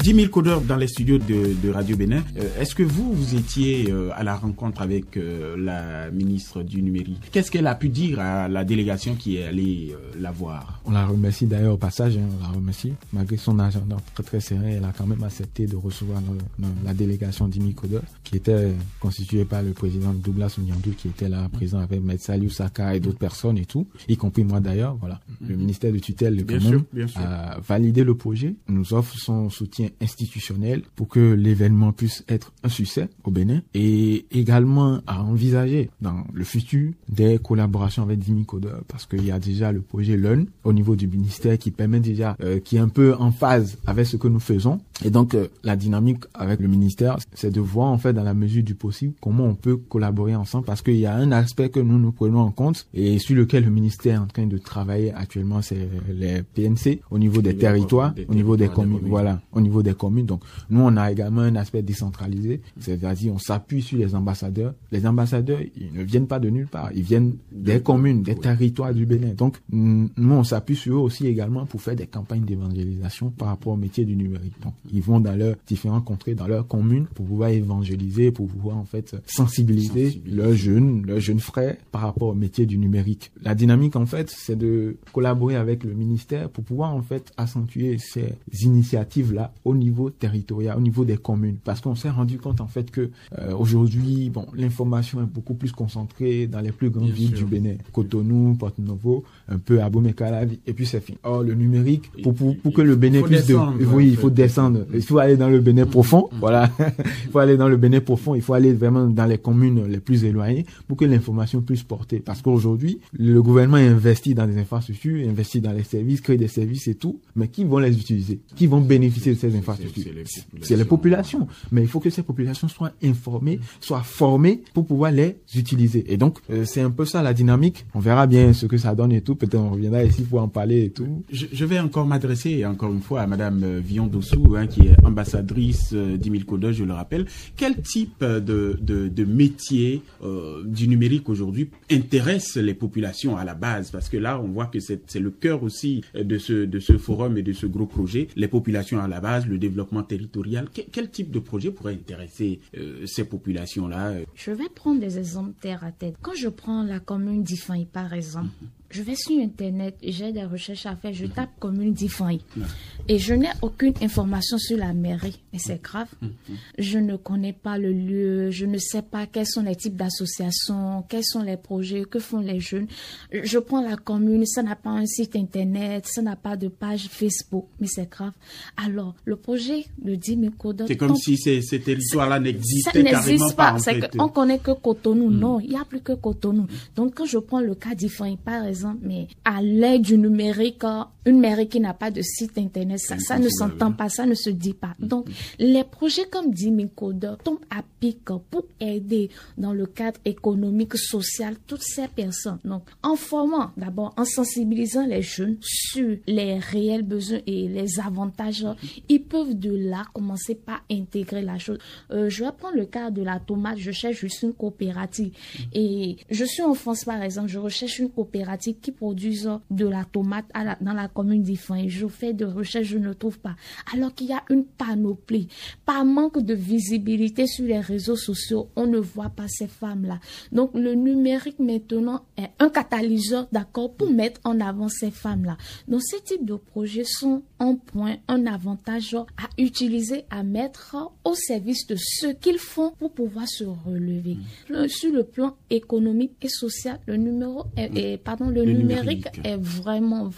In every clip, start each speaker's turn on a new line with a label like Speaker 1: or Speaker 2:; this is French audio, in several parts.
Speaker 1: 10 000 codeurs dans les studios de Radio Bénin. Est-ce que vous étiez à la rencontre avec la ministre du numérique? Qu'est-ce qu'elle a pu dire à la délégation qui est allée la voir?
Speaker 2: On la remercie d'ailleurs au passage, on la remercie. Malgré son agenda très très serré, elle a quand même accepté de recevoir la délégation 10 000 codeurs qui était constituée par le président Douglas Onyandou qui était là présent avec M. Saliou Saka et d'autres personnes et tout, y compris moi d'ailleurs. Voilà. Le ministère de tutelle a validé le projet, nous offre son soutien institutionnel pour que l'événement puisse être un succès au Bénin et également à envisager dans le futur des collaborations avec 10 000 codeurs parce qu'il y a déjà le projet LEARN au niveau du ministère qui permet déjà, qui est un peu en phase avec ce que nous faisons. Et donc, la dynamique avec le ministère, c'est de voir en fait dans la mesure du possible comment on peut collaborer ensemble parce qu'il y a un aspect que nous prenons en compte et sur lequel le ministère est en train de travailler actuellement, c'est les PNC au niveau des territoires, au niveau des communes, voilà, au niveau des communes. Donc, nous, on a également un aspect décentralisé, c'est-à-dire on s'appuie sur les ambassadeurs. Les ambassadeurs, ils ne viennent pas de nulle part, ils viennent des communes, des territoires du Bénin. Donc, nous, on s'appuie sur eux aussi également pour faire des campagnes d'évangélisation par rapport au métier du numérique. Donc, ils vont dans leurs différentes contrées, dans leurs communes pour pouvoir évangéliser, pour pouvoir en fait sensibiliser leurs jeunes frères par rapport au métier du numérique. La dynamique en fait, c'est de collaborer avec le ministère pour pouvoir en fait accentuer ces initiatives-là au niveau territorial, au niveau des communes. Parce qu'on s'est rendu compte en fait que aujourd'hui, l'information est beaucoup plus concentrée dans les plus grandes villes du Bénin. Cotonou, Porto-Novo, un peu Abomey-Calavi, et puis c'est fini. Or, le numérique, pour que le Bénin puisse il faut descendre. Il faut aller dans le Bénin profond. Voilà. Il faut aller dans le Bénin profond. Il faut aller vraiment dans les communes les plus éloignées pour que l'information puisse porter. Parce qu'aujourd'hui, le gouvernement investit dans des infrastructures, investit dans les services, crée des services et tout. Mais qui vont les utiliser? Qui vont bénéficier de ces infrastructures? C'est les populations. Mais il faut que ces populations soient informées, soient formées pour pouvoir les utiliser. Et donc, c'est un peu ça la dynamique. On verra bien ce que ça donne et tout. Peut-être on reviendra ici pour en parler et tout.
Speaker 1: Je vais encore m'adresser encore une fois à Madame Vion Dossou, qui est ambassadrice 10 000 codeurs, je le rappelle. Quel type de métier du numérique aujourd'hui intéresse les populations à la base? Parce que là, on voit que c'est le cœur aussi de ce forum et de ce gros projet. Les populations à la base, le développement territorial. Quel type de projet pourrait intéresser ces populations-là?
Speaker 3: Je vais prendre des exemples terre à tête. Quand je prends la commune d'Ifaï, par exemple, je vais sur Internet, j'ai des recherches à faire, je tape commune d'Ifaï et je n'ai aucune information sur la mairie. Et c'est grave. Je ne connais pas le lieu, je ne sais pas quels sont les types d'associations, quels sont les projets, que font les jeunes. Je prends la commune, ça n'a pas un site Internet, ça n'a pas de page Facebook, mais c'est grave. Alors, le projet de 10 000 codeurs...
Speaker 1: C'est comme si ces territoires-là n'existaient carrément pas.
Speaker 3: C'est qu'on connaît que Cotonou. Non, il n'y a plus que Cotonou. Donc, quand je prends le cas d'Ifaï, par exemple, mais à l'aide du numérique, une mairie qui n'a pas de site Internet, ça ne s'entend pas, ça ne se dit pas. Donc, les projets comme 10 000 codeurs tombent à pic pour aider dans le cadre économique, social, toutes ces personnes. Donc, en formant d'abord, en sensibilisant les jeunes sur les réels besoins et les avantages, ils peuvent de là commencer par intégrer la chose. Je vais prendre le cas de la tomate, je cherche juste une coopérative. Et je suis en France, par exemple, je recherche une coopérative qui produisent de la tomate dans la commune d'Ifaï. Je fais des recherches, je ne trouve pas. Alors qu'il y a une panoplie. Par manque de visibilité sur les réseaux sociaux, on ne voit pas ces femmes-là. Donc, le numérique maintenant est un catalyseur, d'accord, pour mettre en avant ces femmes-là. Donc, ces types de projets sont un point, un avantage à utiliser, à mettre au service de ce qu'ils font pour pouvoir se relever. Sur le plan économique et social, le numérique est vraiment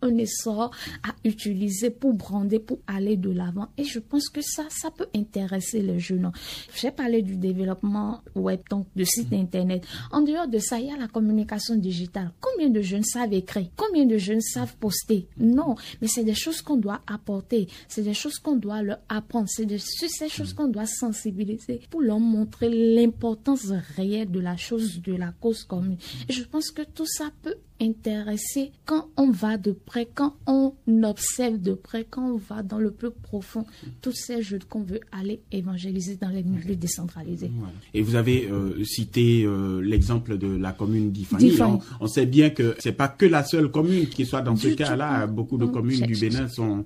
Speaker 3: un essor à utiliser pour brander, pour aller de l'avant. Et je pense que ça peut intéresser les jeunes. J'ai parlé du développement web, donc de sites Internet. En dehors de ça, il y a la communication digitale. Combien de jeunes savent écrire? Combien de jeunes savent poster? Non, mais c'est des choses qu'on doit apporter. C'est des choses qu'on doit leur apprendre. C'est ces choses qu'on doit sensibiliser pour leur montrer l'importance réelle de la chose, de la cause commune. Et je pense que tout ça peut intéressé quand on va de près, quand on observe de près, quand on va dans le plus profond, tous ces jeunes qu'on veut aller évangéliser dans les milieux décentralisés.
Speaker 1: Et vous avez cité l'exemple de la commune d'Ifani. On sait bien que c'est pas que la seule commune qui soit dans ce cas-là. Beaucoup de communes du Bénin sont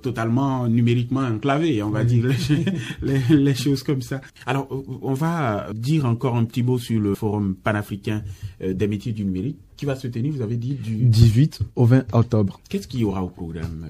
Speaker 1: totalement numériquement enclavées, on va dire les choses comme ça. Alors, on va dire encore un petit mot sur le forum panafricain des métiers du numérique qui va se tenir, vous avez dit, du
Speaker 2: 18 au 20 octobre.
Speaker 1: Qu'est-ce qu'il y aura au programme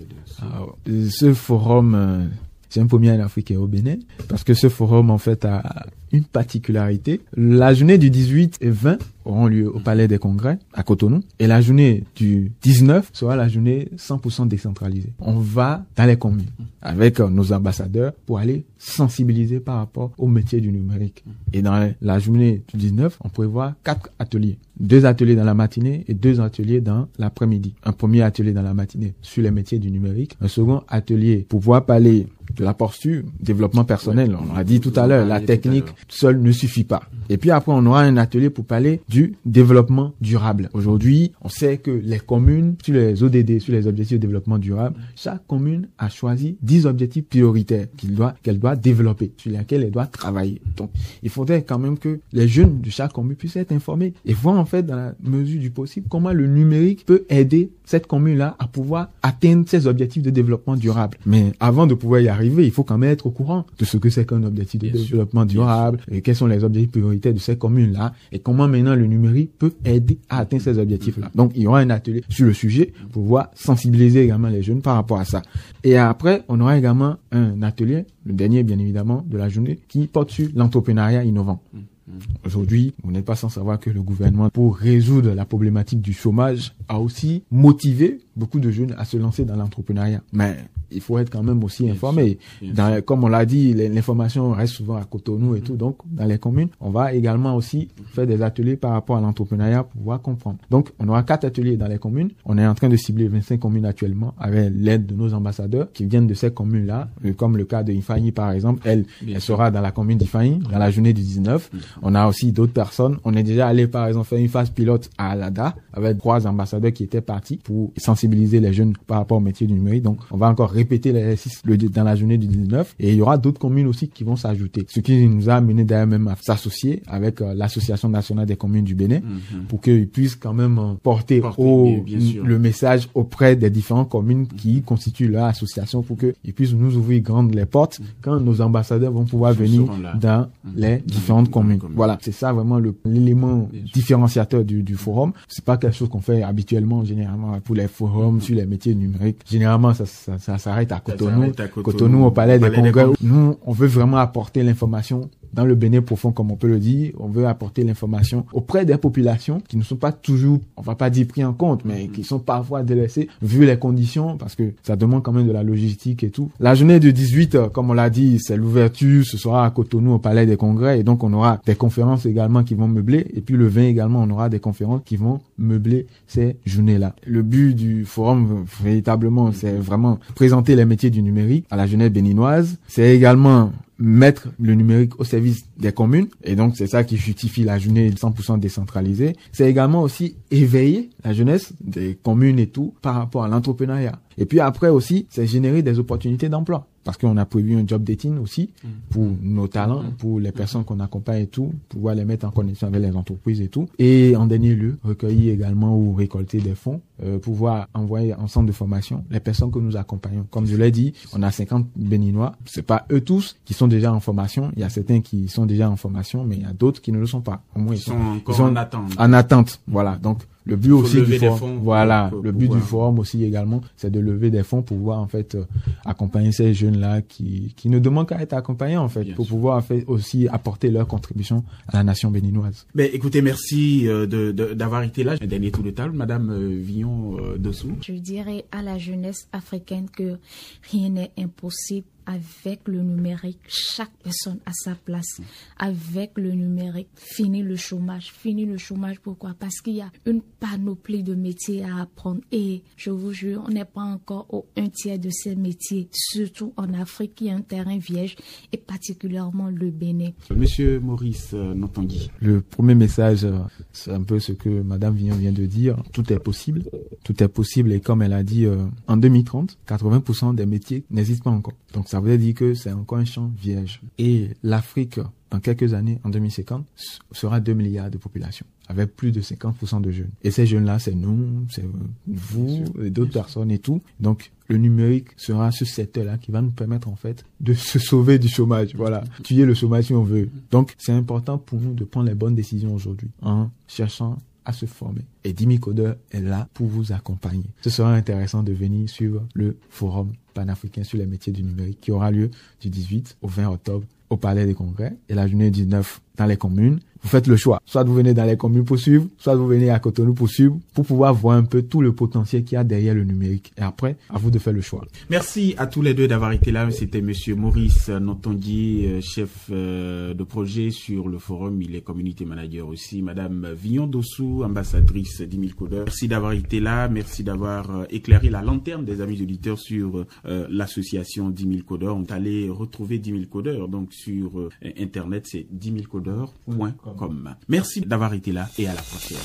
Speaker 1: de
Speaker 2: ce forum, c'est un premier en Afrique et au Bénin, parce que ce forum, en fait, a une particularité. La journée du 18 et 20 auront lieu au Palais des Congrès, à Cotonou, et la journée du 19 sera la journée 100% décentralisée. On va dans les communes avec nos ambassadeurs pour aller sensibiliser par rapport au métier du numérique. Et dans la journée du 19, on prévoit 4 ateliers. 2 ateliers dans la matinée et 2 ateliers dans l'après-midi. Un premier atelier dans la matinée sur les métiers du numérique. Un second atelier pour pouvoir parler de la posture, développement personnel. On l'a dit tout à l'heure, la technique seule ne suffit pas. Et puis après, on aura un atelier pour parler du développement durable. Aujourd'hui, on sait que les communes, sur les ODD, sur les objectifs de développement durable, chaque commune a choisi 10 objectifs prioritaires qu'elle doit développer, sur lesquels elle doit travailler. Donc, il faudrait quand même que les jeunes de chaque commune puissent être informés et voir en fait, dans la mesure du possible, comment le numérique peut aider cette commune-là à pouvoir atteindre ses objectifs de développement durable. Mais avant de pouvoir y arriver, il faut quand même être au courant de ce que c'est qu'un objectif de développement durable, et quels sont les objectifs prioritaires de ces communes-là, et comment maintenant le numérique peut aider à atteindre ces objectifs-là. Donc, il y aura un atelier sur le sujet pour pouvoir sensibiliser également les jeunes par rapport à ça. Et après, on aura également un atelier, le dernier bien évidemment de la journée, qui porte sur l'entrepreneuriat innovant. Aujourd'hui, vous n'êtes pas sans savoir que le gouvernement, pour résoudre la problématique du chômage, a aussi motivé beaucoup de jeunes à se lancer dans l'entrepreneuriat. Mais il faut être quand même aussi informé. Comme on l'a dit, l'information reste souvent à Cotonou et tout. Donc, dans les communes, on va également aussi faire des ateliers par rapport à l'entrepreneuriat pour pouvoir comprendre. Donc, on aura 4 ateliers dans les communes. On est en train de cibler 25 communes actuellement avec l'aide de nos ambassadeurs qui viennent de ces communes-là. Comme le cas de Ifani, par exemple. Elle sera dans la commune d'Ifani, dans la journée du 19. On a aussi d'autres personnes. On est déjà allé, par exemple, faire une phase pilote à Alada avec 3 ambassadeurs qui étaient partis pour sensibiliser les jeunes par rapport au métier du numérique. Donc, on va encore répéter l'exercice dans la journée du 19. Et il y aura d'autres communes aussi qui vont s'ajouter. Ce qui nous a amené d'ailleurs même à s'associer avec l'Association nationale des communes du Bénin pour qu'ils puissent quand même porter le message auprès des différentes communes qui constituent leur association pour qu'ils puissent nous ouvrir grandes les portes quand nos ambassadeurs vont pouvoir venir dans les différentes communes. Voilà, c'est ça vraiment l'élément différenciateur du forum. C'est pas quelque chose qu'on fait habituellement, généralement, pour les forums sur les métiers numériques. Généralement, ça s'arrête à Cotonou, au Palais des Congrès. Nous, on veut vraiment apporter l'information dans le Bénin profond, comme on peut le dire. On veut apporter l'information auprès des populations qui ne sont pas toujours, on va pas dire pris en compte, mais qui sont parfois délaissées vu les conditions, parce que ça demande quand même de la logistique et tout. La journée du 18, comme on l'a dit, c'est l'ouverture, ce sera à Cotonou au Palais des Congrès, et donc on aura des conférences également qui vont meubler, et puis le 20 également, on aura des conférences qui vont meubler ces journées-là. Le but du forum, véritablement, c'est vraiment présenter les métiers du numérique à la jeunesse béninoise. C'est également mettre le numérique au service des communes, et donc c'est ça qui justifie la journée 100% décentralisée. C'est également aussi éveiller la jeunesse des communes et tout par rapport à l'entrepreneuriat. Et puis après aussi, c'est générer des opportunités d'emploi. Parce qu'on a prévu un job dating aussi pour nos talents, pour les personnes qu'on accompagne et tout, pouvoir les mettre en connexion avec les entreprises et tout. Et en dernier lieu, recueillir également ou récolter des fonds, pouvoir envoyer en centre de formation les personnes que nous accompagnons. Comme je l'ai dit, on a 50 Béninois. C'est pas eux tous qui sont déjà en formation. Il y a certains qui sont déjà en formation, mais il y a d'autres qui ne le sont pas. Au moins, ils sont
Speaker 1: en attente.
Speaker 2: En attente. Voilà. Donc, le but aussi du forum, le but du forum aussi également, c'est de lever des fonds pour pouvoir en fait accompagner ces jeunes-là qui ne demandent qu'à être accompagnés en fait, pour pouvoir en fait aussi apporter leur contribution à la nation béninoise.
Speaker 1: Ben écoutez, merci d'avoir été là. Un dernier tour de table, Madame Villon Dossou.
Speaker 3: Je dirais à la jeunesse africaine que rien n'est impossible avec le numérique, chaque personne a sa place. Avec le numérique, fini le chômage. Pourquoi? Parce qu'il y a une panoplie de métiers à apprendre. Et je vous jure, on n'est pas encore au 1/3 de ces métiers, surtout en Afrique, qui est un terrain vierge, et particulièrement le Bénin.
Speaker 1: Monsieur Maurice Notongui.
Speaker 2: Le premier message, c'est un peu ce que Madame Vignon vient de dire. Tout est possible. Tout est possible. Et comme elle a dit, en 2030, 80% des métiers n'existent pas encore. Donc ça veut dire que c'est encore un champ vierge. Et l'Afrique, dans quelques années, en 2050, sera 2 milliards de population, avec plus de 50% de jeunes. Et ces jeunes-là, c'est nous, c'est vous, et d'autres personnes et tout. Donc, le numérique sera ce secteur-là qui va nous permettre, en fait, de se sauver du chômage. Voilà. Tuer le chômage si on veut. Donc, c'est important pour nous de prendre les bonnes décisions aujourd'hui, en cherchant à se former. Et DimiCodeur est là pour vous accompagner. Ce sera intéressant de venir suivre le forum panafricain sur les métiers du numérique qui aura lieu du 18 au 20 octobre au Palais des Congrès et la journée 19 dans les communes. Vous faites le choix. Soit vous venez dans les communes pour suivre, soit vous venez à Cotonou pour suivre, pour pouvoir voir un peu tout le potentiel qu'il y a derrière le numérique. Et après, à vous de faire le choix.
Speaker 1: Merci à tous les deux d'avoir été là. C'était monsieur Maurice Notongui, chef de projet sur le forum. Il est community manager aussi. Madame Vignon Dossou, ambassadrice DimiCodeur. Merci d'avoir été là. Merci d'avoir éclairé la lanterne des amis auditeurs sur l'association DimiCodeur. On est allé retrouver DimiCodeur. Donc sur Internet, c'est DimiCodeur.com. Merci d'avoir été là et à la prochaine.